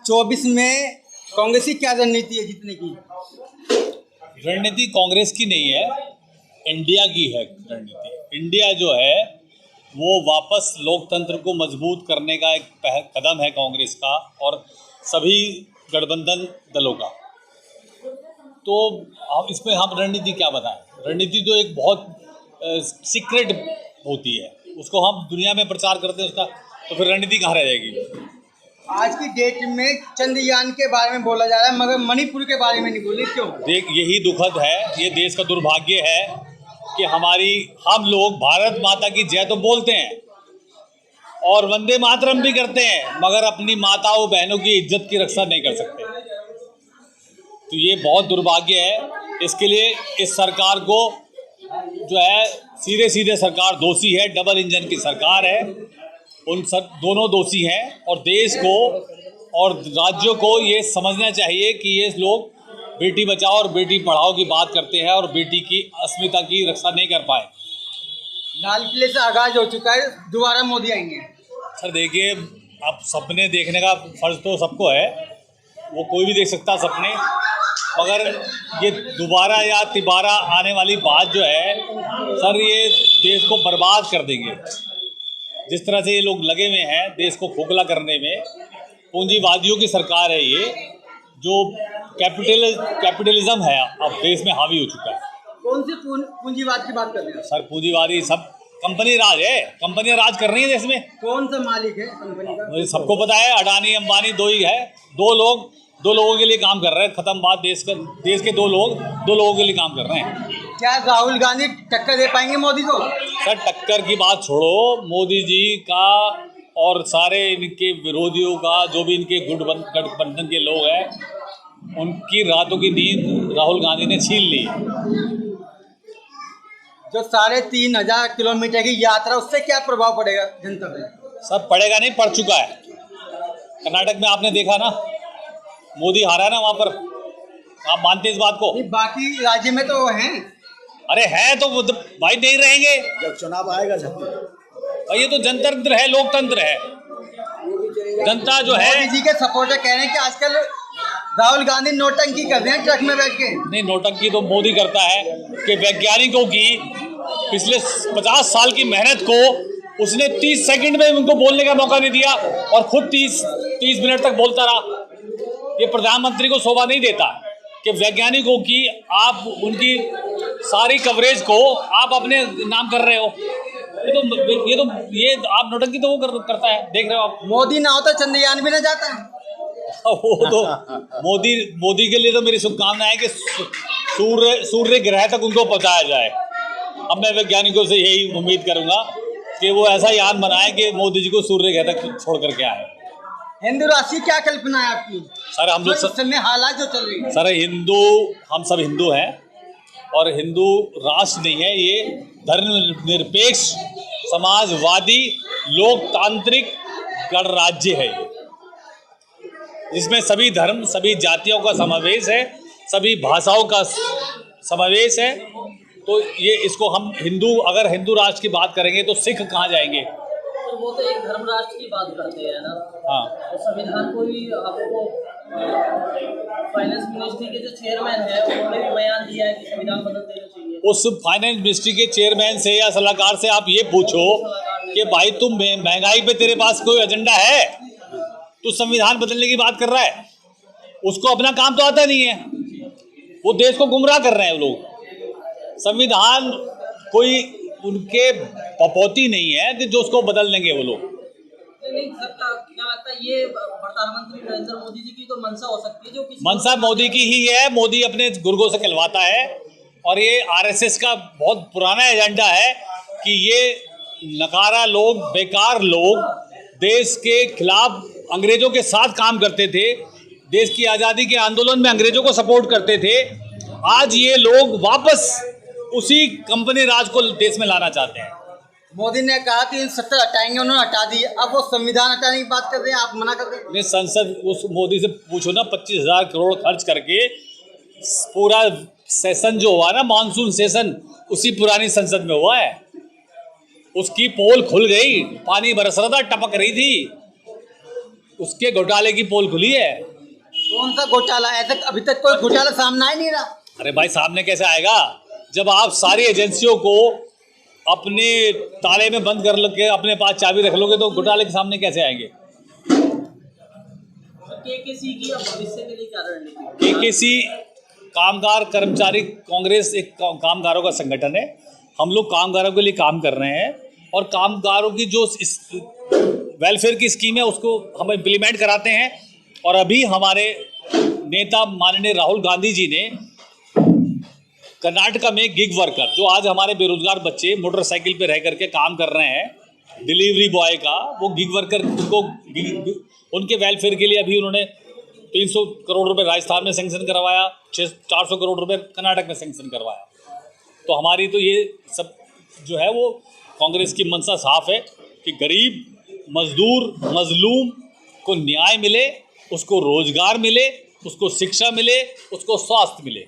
24 में कांग्रेस की क्या रणनीति है जीतने की? रणनीति कांग्रेस की नहीं है, इंडिया की है रणनीति। इंडिया जो है वो वापस लोकतंत्र को मजबूत करने का एक कदम है कांग्रेस का और सभी गठबंधन दलों का। तो हम इसमें हम रणनीति क्या बताएं? रणनीति तो एक बहुत सीक्रेट होती है, उसको हम दुनिया में प्रचार करते हैं उसका, तो फिर रणनीति कहाँ रह जाएगी? आज की डेट में चंद्रयान के बारे में बोला जा रहा है मगर मणिपुर के बारे में नहीं बोले, क्यों? देख, यही दुखद है, ये देश का दुर्भाग्य है कि हम लोग भारत माता की जय तो बोलते हैं और वंदे मातरम भी करते हैं, मगर अपनी माताओं बहनों की इज्जत की रक्षा नहीं कर सकते। तो ये बहुत दुर्भाग्य है। इसके लिए इस सरकार को जो है सीधे सीधे सरकार दोषी है, डबल इंजन की सरकार है, उन सब दोनों दोषी हैं। और देश को और राज्यों को ये समझना चाहिए कि ये लोग बेटी बचाओ और बेटी पढ़ाओ की बात करते हैं और बेटी की अस्मिता की रक्षा नहीं कर पाए। लाल किले से आगाज हो चुका है, दोबारा मोदी आएंगे। सर देखिए, अब सपने देखने का फर्ज तो सबको है, वो कोई भी देख सकता सपने, मगर ये दोबारा या तिबारा आने वाली बात जो है सर, ये देश को बर्बाद कर देंगे। जिस तरह से ये लोग लगे हुए हैं देश को खोखला करने में, पूंजीवादियों की सरकार है ये, जो कैपिटलिज्म है अब देश में हावी हो चुका है। कौन से पूंजीवाद की बात कर रहे हैं सर? पूंजीवादी सब कंपनी राज है, कंपनियां राज कर रही हैं देश में। कौन सा मालिक है कंपनी का? मुझे सबको पता है, अडानी अंबानी दो ही है, दो लोगों के लिए काम कर रहे हैं। खत्म बात, देश के दो लोगों के लिए काम कर रहे हैं। क्या राहुल गांधी टक्कर दे पाएंगे मोदी को? सर टक्कर की बात छोड़ो, मोदी जी का और सारे इनके विरोधियों का, जो भी इनके गठबंधन के लोग हैं, उनकी रातों की नींद राहुल गांधी ने छीन ली। जो 3,500 किलोमीटर की यात्रा, उससे क्या प्रभाव पड़ेगा जनता पे? सब पड़ेगा नहीं, पड़ चुका है। कर्नाटक में आपने देखा ना, मोदी हारा ना वहाँ पर, आप मानते इस बात को? बाकी राज्य में तो हैं। अरे हैं तो भाई नहीं रहेंगे जब चुनाव आएगा जब। भाई ये तो जनतंत्र है, लोकतंत्र है। जनता जो है, मोदी जी के सपोर्टर कह रहे हैं कि आजकल राहुल गांधी नोटंकी कर रहे हैं ट्रक में बैठ के। नहीं, नोटंकी तो मोदी करता है कि वैज्ञानिकों की पिछले 50 साल की मेहनत को उसने 30 सेकंड में उनको बोलने का मौका नहीं दिया और खुद 30 मिनट तक बोलता रहा। ये प्रधानमंत्री को शोभा नहीं देता कि वैज्ञानिकों की आप उनकी सारी कवरेज को आप अपने नाम कर रहे हो। ये आप नोटंकी तो वो करता है, देख रहे हो आप। मोदी ना होता चंद्रयान भी ना जाता। वो तो मोदी के लिए तो मेरी शुभकामना है कि सूर्य ग्रह तक उनको पहुंचाया जाए। अब मैं वैज्ञानिकों से यही उम्मीद करूंगा कि वो ऐसा यान बनाए कि मोदी जी को सूर्य ग्रह तक छोड़ करके आए। हिंदू राष्ट्र क्या कल्पना है आपकी? सर हम लोग समय हालात जो चल रही है सर, हम सब हिंदू हैं और हिंदू राष्ट्र नहीं है, ये धर्मनिरपेक्ष समाजवादी लोकतांत्रिक गणराज्य है ये, जिसमें सभी धर्म सभी जातियों का समावेश है, सभी भाषाओं का समावेश है। तो ये इसको हम अगर हिंदू राष्ट्र की बात करेंगे तो सिख कहाँ जाएंगे? तो वो तो एक धर्म राष्ट्र की बात करते हैं ना। हाँ, तो संविधान को भी आपको फाइनेंस मिनिस्ट्री के जो चेयरमैन है उन्होंने भी बयान दिया है कि संविधान बदल देना चाहिए। उस फाइनेंस मिनिस्ट्री के चेयरमैन से या सलाहकार से आप ये पूछो कि भाई तुम महंगाई पे तेरे पास कोई एजेंडा है? तो संविधान बदलने की बात कर रहा है, उसको अपना काम तो आता नहीं है, वो देश को गुमराह कर रहे हैं लोग। संविधान कोई उनके पपौती नहीं है कि जो उसको बदल देंगे वो लोग। नहीं सर, क्या लगता है ये प्रधानमंत्री नरेंद्र मोदी जी की तो मंशा हो सकती है, जो मंशा मोदी की ही है। मोदी अपने गुर्गों से कहलवाता है और ये आरएसएस का बहुत पुराना एजेंडा है कि ये नकारा लोग, बेकार लोग देश के खिलाफ अंग्रेजों के साथ काम करते थे, देश की आज़ादी के आंदोलन में अंग्रेजों को सपोर्ट करते थे। आज ये लोग वापस उसी कंपनी राज को देश में लाना चाहते हैं। मोदी ने कहा 370 हटाएंगे, उन्होंने हटा दी। अब वो संविधान हटाने की बात कर रहे हैं, आप मना कर रहे हैं। नहीं, संसद उस मोदी से पूछो ना, 25,000 करोड़ खर्च करके पूरा सेशन जो हुआ ना, मानसून सेशन, उसी पुरानी संसद में हुआ है। उसकी पोल खुल गई, पानी बरस रहा था, टपक रही थी। उसके घोटाले की पोल खुली है। कौन सा घोटाला? ऐसा अभी तक कोई घोटाला सामने आ ही नहीं रहा। अरे भाई सामने कैसे आएगा जब आप सारी एजेंसियों को अपने ताले में बंद कर के अपने पास चाबी रख लोगे तो घोटाले के सामने कैसे आएंगे? केकेसी की अब भविष्य के लिए क्या रणनीति? केकेसी कामगार कर्मचारी कांग्रेस एक कामगारों का संगठन है। हम लोग कामगारों के लिए काम कर रहे हैं और कामगारों की जो वेलफेयर की स्कीम है उसको हम इम्प्लीमेंट कराते हैं। और अभी हमारे नेता माननीय राहुल गांधी जी ने कर्नाटका में गिग वर्कर, जो आज हमारे बेरोजगार बच्चे मोटरसाइकिल पे रह करके काम कर रहे हैं, डिलीवरी बॉय का, वो गिग वर्कर को उनके वेलफेयर के लिए अभी उन्होंने 300 करोड़ रुपए राजस्थान में सैंक्शन करवाया, 400 करोड़ रुपए कर्नाटक में सैंक्शन करवाया। तो हमारी तो ये सब जो है वो कांग्रेस की मंशा साफ है कि गरीब मजदूर मजलूम को न्याय मिले, उसको रोजगार मिले, उसको शिक्षा मिले, उसको स्वास्थ्य मिले।